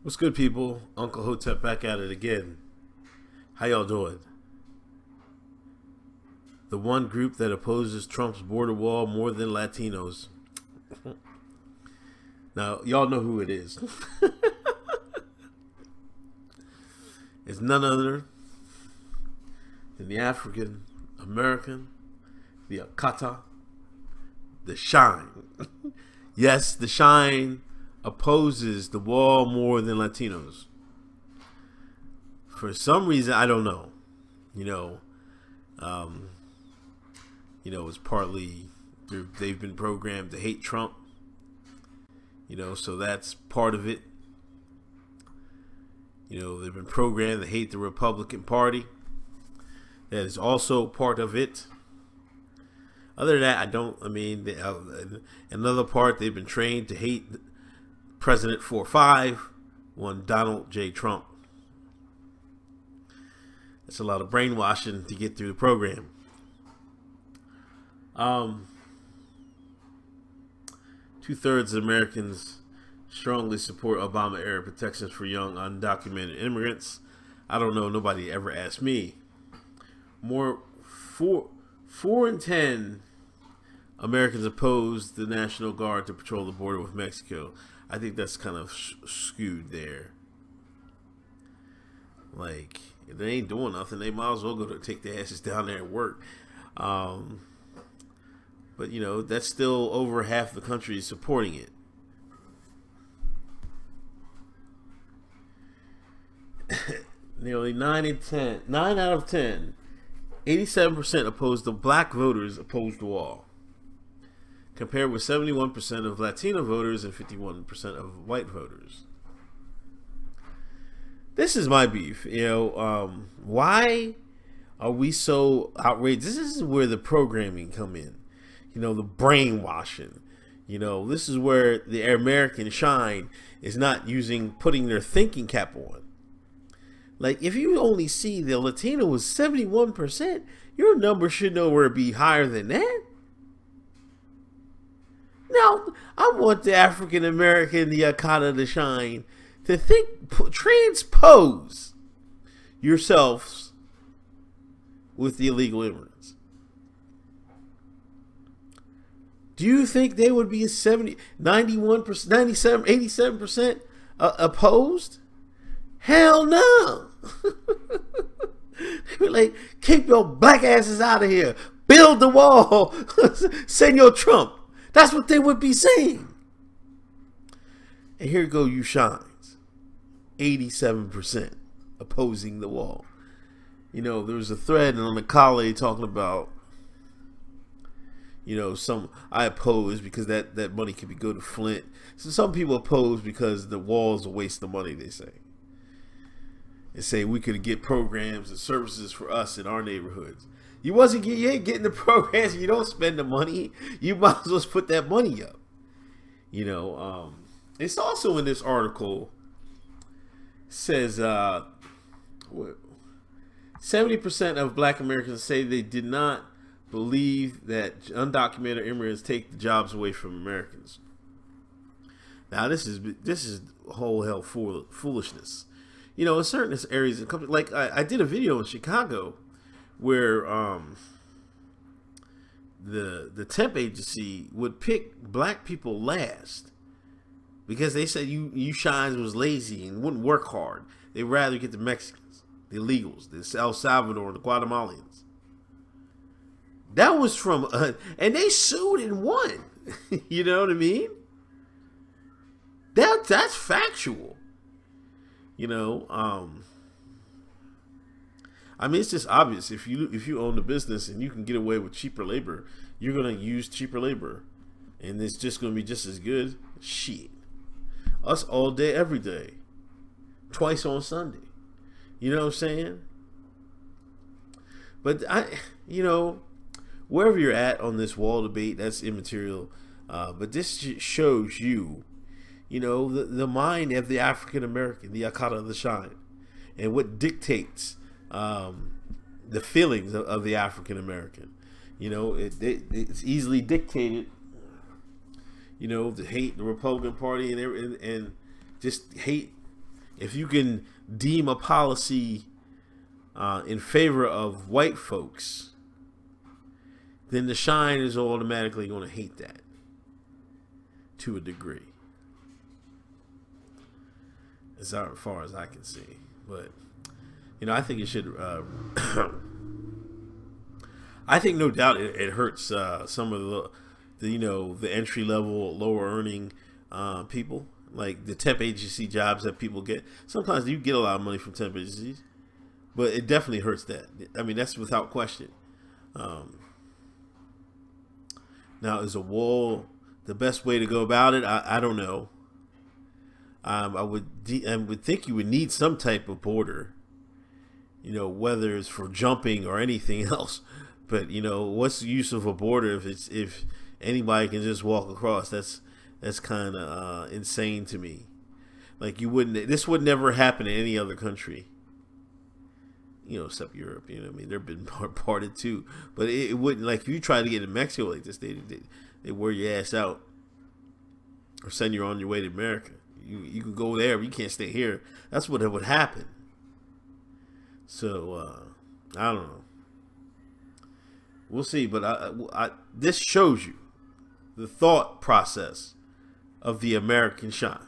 What's good, people? Uncle Hotep back at it again. How y'all doing? The one group that opposes Trump's border wall more than Latinos. Now, y'all know who it is. It's none other than the African American, the Akata, the Shine. Yes, the Shine opposes the wall more than Latinos. For some reason, I don't know. It's partly they've been programmed to hate Trump. So that's part of it. They've been programmed to hate the Republican Party. That is also part of it. Other than that, another part, they've been trained to hate President 4-5, one Donald J. Trump. That's a lot of brainwashing to get through the program. Two-thirds of Americans strongly support Obama-era protections for young undocumented immigrants. I don't know. Nobody ever asked me. Four in 10 Americans oppose the National Guard to patrol the border with Mexico. I think that's kind of skewed there. Like, if they ain't doing nothing, they might as well go to take their asses down there and work. But that's still over half the country supporting it. Nearly 9 out of 10, 87% opposed the black voters opposed the wall, compared with 71% of Latino voters and 51% of white voters. This is my beef. Why are we so outraged? This is where the programming come in. The brainwashing. This is where the American Shine is not putting their thinking cap on. Like, if you only see the Latino was 71%, your number should nowhere be higher than that. Now, I want the African American, the Akata, the Shine, to transpose yourselves with the illegal immigrants. Do you think they would be 91%, 97%, 87% opposed? Hell no. Like, keep your black asses out of here. Build the wall. Senor Trump. That's what they would be saying. And here go you shines. 87% opposing the wall. There was a thread on the Kali talking about, I oppose because that money could go to Flint. So some people oppose because the wall is a waste of money, they say. And say we could get programs and services for us in our neighborhoods. You ain't getting the programs, you don't spend the money. You might as well put that money up. It's also in this article says 70% of black Americans say they did not believe that undocumented immigrants take the jobs away from Americans. Now this is whole hell foolishness. In certain areas, like I did a video in Chicago where the temp agency would pick black people last because they said you shines was lazy and wouldn't work hard. They'd rather get the Mexicans, the illegals, the El Salvador, the Guatemalans. That was from and they sued and won. You know what I mean? That's factual. It's just obvious. If you own the business and you can get away with cheaper labor, you're gonna use cheaper labor, and it's just gonna be just as good. Shit, us all day, every day, twice on Sunday. You know what I'm saying? But wherever you're at on this wall debate, that's immaterial. But this shows you. The mind of the African American, the Akata, the Shine, and what dictates the feelings of the African American. It's easily dictated. To hate the Republican Party and just hate if you can deem a policy in favor of white folks, then the shine is automatically going to hate that to a degree, as far as I can see. But I think it should. I think no doubt it hurts some of the entry level, lower earning people, like the temp agency jobs that people get. Sometimes you get a lot of money from temp agencies, but it definitely hurts that. I mean, that's without question. Now, is a wall the best way to go about it? I don't know. I would think you would need some type of border, whether it's for jumping or anything else. But what's the use of a border if anybody can just walk across? That's kind of insane to me. Like, this would never happen in any other country, except Europe. I mean, they've been parted too, but it wouldn't. Like, if you try to get in Mexico like this, they wear your ass out or send you on your way to America. You can go there, but you can't stay here. That's what would happen. So I don't know. We'll see, but this shows you the thought process of the American shine.